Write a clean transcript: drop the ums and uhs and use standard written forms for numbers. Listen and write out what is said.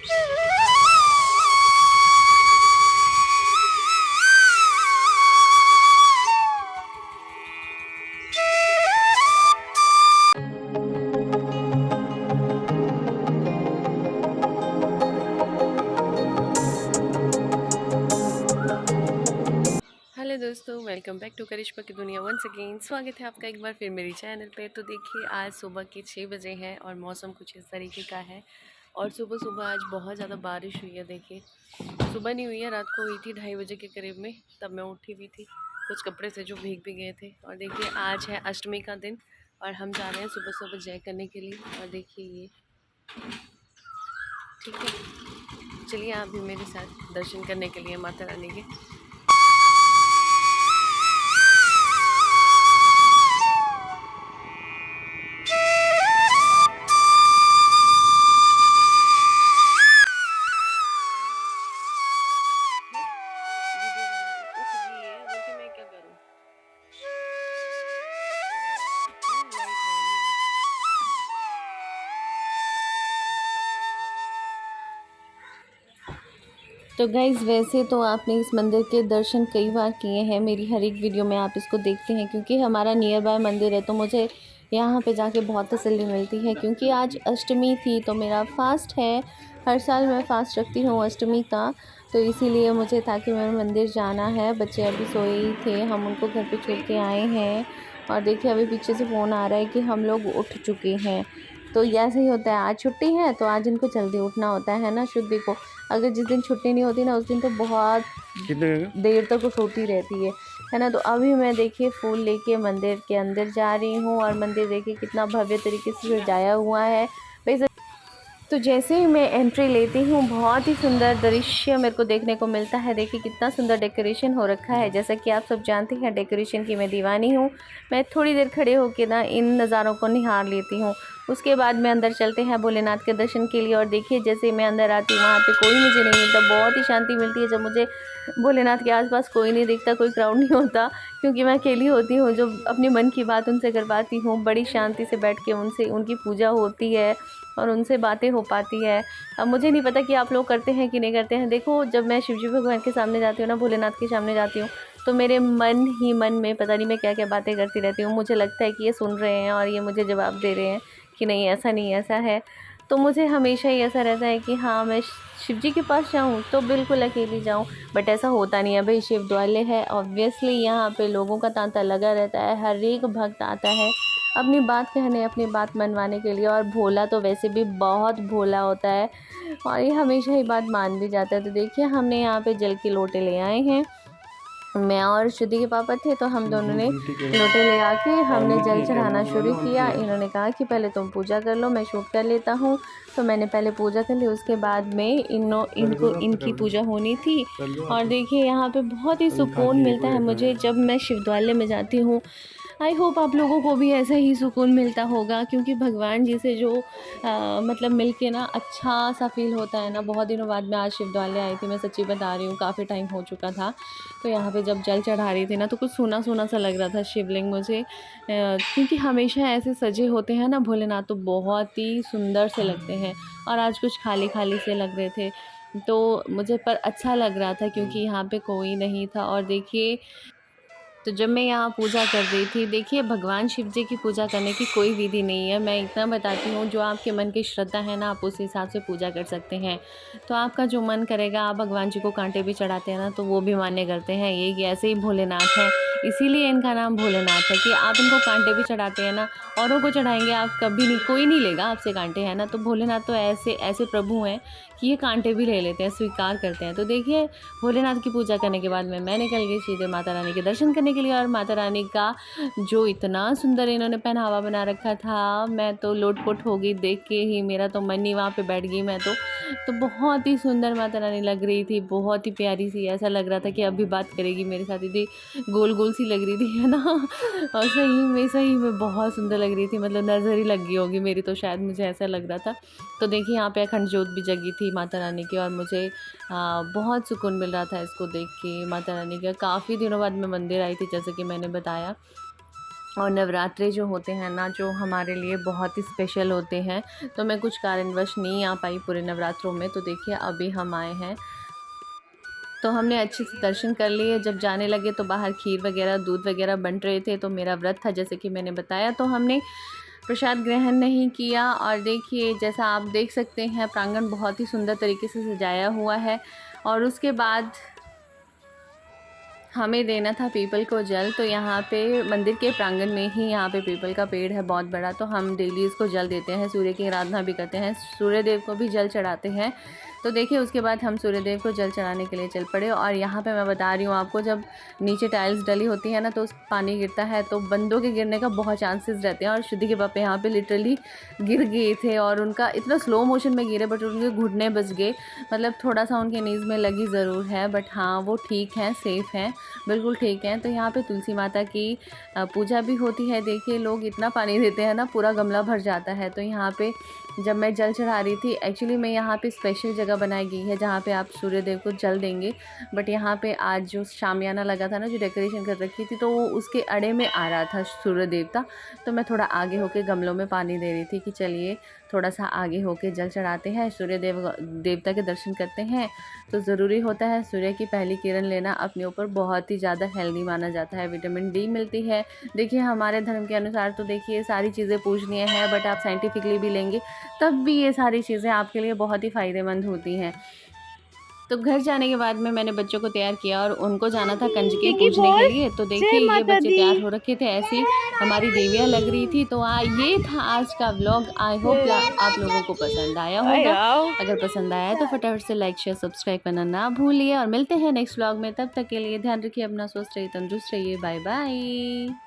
Hello दोस्तों, welcome back to करिश्मा की दुनिया। वंस अगेन स्वागत है आपका एक बार फिर मेरी चैनल पे। तो देखिए, आज सुबह के 6 बजे हैं और मौसम कुछ इस तरीके का है। और सुबह सुबह आज बहुत ज़्यादा बारिश हुई है। देखिए, सुबह नहीं हुई है, रात को हुई थी 2:30 के करीब में। तब मैं उठी भी थी, कुछ कपड़े थे जो भीग भी गए थे। और देखिए, आज है अष्टमी का दिन और हम जा रहे हैं सुबह सुबह जय करने के लिए। और देखिए ये, ठीक है, चलिए आप भी मेरे साथ दर्शन करने के लिए माता रानी के। उठ गई है, बोलती मैं क्या करूँ। तो गाइज़, वैसे तो आपने इस मंदिर के दर्शन कई बार किए हैं, मेरी हर एक वीडियो में आप इसको देखते हैं क्योंकि हमारा नियर बाय मंदिर है। तो मुझे यहाँ पे जाके बहुत तसल्ली मिलती है क्योंकि आज अष्टमी थी तो मेरा फ़ास्ट है। हर साल मैं फ़ास्ट रखती हूँ अष्टमी का, तो इसीलिए मुझे था कि मैं मंदिर जाना है। बच्चे अभी सोए ही थे, हम उनको घर पे छोड़ के आए हैं। और देखिए, अभी पीछे से फ़ोन आ रहा है कि हम लोग उठ चुके हैं। तो ऐसे ही होता है, आज छुट्टी है तो आज इनको जल्दी उठना होता है ना। शुद्धि को अगर जिस दिन छुट्टी नहीं होती ना, उस दिन तो बहुत देर तक वो सोती रहती है ना। तो अभी मैं देखिए फूल लेके मंदिर के अंदर जा रही हूँ और मंदिर देखिए कितना भव्य तरीके से सजाया हुआ है। वैसे तो जैसे ही मैं एंट्री लेती हूँ, बहुत ही सुंदर दृश्य मेरे को देखने को मिलता है। देखिए कितना सुंदर डेकोरेशन हो रखा है। जैसा कि आप सब जानते हैं, डेकोरेशन की मैं दीवानी हूँ। मैं थोड़ी देर खड़े होकर ना इन नज़ारों को निहार लेती हूँ। उसके बाद में अंदर चलते हैं भोलेनाथ के दर्शन के लिए। और देखिए, जैसे मैं अंदर आती हूँ, वहाँ पे कोई मुझे नहीं मिलता। बहुत ही शांति मिलती है जब मुझे भोलेनाथ के आसपास कोई नहीं दिखता, कोई क्राउड नहीं होता, क्योंकि मैं अकेली होती हूँ। जो अपने मन की बात उनसे कर पाती हूँ, बड़ी शांति से बैठ के उनसे उनकी पूजा होती है और उनसे बातें हो पाती है। अब मुझे नहीं पता कि आप लोग करते हैं कि नहीं करते हैं। देखो, जब मैं शिवजी भगवान के सामने जाती हूँ ना, भोलेनाथ के सामने जाती हूँ, तो मेरे मन ही मन में पता नहीं मैं क्या क्या बातें करती रहती हूँ। मुझे लगता है कि ये सुन रहे हैं और ये मुझे जवाब दे रहे हैं कि नहीं, ऐसा नहीं, ऐसा है। तो मुझे हमेशा ही ऐसा रहता है कि हाँ, मैं शिव जी के पास जाऊँ तो बिल्कुल अकेली जाऊँ। बट ऐसा होता नहीं है भाई, शिव द्वाले है, ऑब्वियसली यहाँ पे लोगों का तांता लगा रहता है। हर एक भक्त आता है अपनी बात कहने, अपनी बात मनवाने के लिए। और भोला तो वैसे भी बहुत भोला होता है और ये हमेशा ही बात मान भी जाता है। तो देखिए, हमने यहाँ पे जल के लोटे ले आए हैं। मैं और श्रुति के पापा थे तो हम दोनों ने लोटे ले आके हमने जल चढ़ाना शुरू किया। इन्होंने कहा कि पहले तुम पूजा कर लो, मैं शूट कर लेता हूँ। तो मैंने पहले पूजा कर ली, उसके बाद में इनकी पूजा होनी थी। और देखिए, यहाँ पे बहुत ही सुकून मिलता है मुझे जब मैं शिवद्वाले में जाती हूँ। आई होप आप लोगों को भी ऐसा ही सुकून मिलता होगा, क्योंकि भगवान जी से जो मतलब मिल के ना अच्छा सा फील होता है ना। बहुत दिनों बाद मैं आज शिवद्वाले आई थी, मैं सच्ची बता रही हूँ, काफ़ी टाइम हो चुका था। तो यहाँ पे जब जल चढ़ा रही थी ना, तो कुछ सूना सूना सा लग रहा था शिवलिंग मुझे, क्योंकि हमेशा ऐसे सजे होते हैं ना भोलेनाथ, तो बहुत ही सुंदर से लगते हैं। और आज कुछ खाली खाली से लग रहे थे, तो मुझे पर अच्छा लग रहा था क्योंकि यहाँ पे कोई नहीं था। और देखिए, तो जब मैं यहाँ पूजा कर रही थी, देखिए भगवान शिव जी की पूजा करने की कोई विधि नहीं है। मैं इतना बताती हूँ, जो आपके मन की श्रद्धा है ना, आप उस हिसाब से पूजा कर सकते हैं। तो आपका जो मन करेगा, आप भगवान जी को कांटे भी चढ़ाते हैं ना, तो वो भी मान्य करते हैं। ये ऐसे ही भोलेनाथ हैं, इसीलिए इनका नाम भोलेनाथ है कि आप इनको कांटे भी चढ़ाते हैं ना, औरों को चढ़ाएंगे आप, कभी नहीं, कोई नहीं लेगा आपसे कांटे, है ना। तो भोलेनाथ तो ऐसे ऐसे प्रभु हैं कि ये कांटे भी ले लेते हैं, स्वीकार करते हैं। तो देखिए, भोलेनाथ की पूजा करने के बाद में मैं निकल गई सीधे माता रानी के दर्शन करने के लिए। और माता रानी का जो इतना सुंदर इन्होंने पहनावा बना रखा था, मैं तो लोटपोट हो गई देख के ही। मेरा तो मन ही वहाँ पे बैठ गई मैं तो बहुत ही सुंदर माता रानी लग रही थी, बहुत ही प्यारी सी। ऐसा लग रहा था कि अभी बात करेगी मेरे साथ, इतनी गोल गोल सी लग रही थी, है ना। और सही में बहुत सुंदर लग रही थी, मतलब नज़र ही लग गई होगी मेरी, तो शायद मुझे ऐसा लग रहा था। तो देखिए, यहाँ पे अखंड ज्योत भी जगी थी माता रानी की, और मुझे बहुत सुकून मिल रहा था इसको देख के। माता रानी का काफ़ी दिनों बाद मैं मंदिर आई थी, जैसे कि मैंने बताया। और नवरात्रे जो होते हैं ना, जो हमारे लिए बहुत ही स्पेशल होते हैं। तो मैं कुछ कारणवश नहीं आ पाई पूरे नवरात्रों में। तो देखिए अभी हम आए हैं, तो हमने अच्छे से दर्शन कर लिए। जब जाने लगे तो बाहर खीर वगैरह, दूध वगैरह बन रहे थे। तो मेरा व्रत था जैसे कि मैंने बताया, तो हमने प्रसाद ग्रहण नहीं किया। और देखिए जैसा आप देख सकते हैं, प्रांगण बहुत ही सुंदर तरीके से सजाया हुआ है। और उसके बाद हमें देना था पीपल को जल। तो यहाँ पे मंदिर के प्रांगण में ही यहाँ पे पीपल का पेड़ है बहुत बड़ा, तो हम डेली इसको जल देते हैं। सूर्य की आराधना भी करते हैं, सूर्य देव को भी जल चढ़ाते हैं। तो देखिए उसके बाद हम सूर्य देव को जल चढ़ाने के लिए चल पड़े। और यहाँ पे मैं बता रही हूँ आपको, जब नीचे टाइल्स डली होती है ना, तो उस पानी गिरता है तो बंदों के गिरने का बहुत चांसेस रहते हैं। और श्रुति के पापा यहाँ पे लिटरली गिर गए थे, और उनका इतना स्लो मोशन में गिरे, बट उनके घुटने बच गए। मतलब थोड़ा सा उनके नीज़ में लगी ज़रूर है, बट हाँ वो ठीक हैं, सेफ़ हैं, बिल्कुल ठीक हैं। तो यहाँ पे तुलसी माता की पूजा भी होती है। देखिए लोग इतना पानी देते हैं ना, पूरा गमला भर जाता है। तो यहाँ पे जब मैं जल चढ़ा रही थी, एक्चुअली मैं यहाँ पे स्पेशल जगह बनाई गई है जहाँ पे आप सूर्य देव को जल देंगे। बट यहाँ पे आज जो शामियाना लगा था ना, जो डेकोरेशन कर रखी थी, तो वो उसके अड़े में आ रहा था सूर्य देवता। तो मैं थोड़ा आगे होके गमलों में पानी दे रही थी कि चलिए थोड़ा सा आगे होके जल चढ़ाते हैं, सूर्य देवता के दर्शन करते हैं। तो ज़रूरी होता है, सूर्य की पहली किरण लेना अपने ऊपर बहुत ही ज़्यादा हेल्दी माना जाता है। विटामिन डी मिलती है। देखिए हमारे धर्म के अनुसार तो देखिए सारी चीज़ें पूजनीय है, बट आप साइंटिफिकली भी लेंगे तब भी ये सारी चीज़ें आपके लिए बहुत ही फ़ायदेमंद होती हैं। तो घर जाने के बाद में मैंने बच्चों को तैयार किया और उनको जाना था कंजके पूजने के लिए। तो देखिए ये बच्चे तैयार हो रखे थे, ऐसी हमारी देवियाँ लग रही थी। तो ये था आज का व्लॉग। आई होप आप लोगों को पसंद आया होगा। अगर पसंद आया तो फटाफट से लाइक शेयर सब्सक्राइब करना ना भूलिए, और मिलते हैं नेक्स्ट व्लॉग में। तब तक के लिए ध्यान रखिए अपना, स्वस्थ रहिए, तंदुरुस्त रहिए। Bye bye.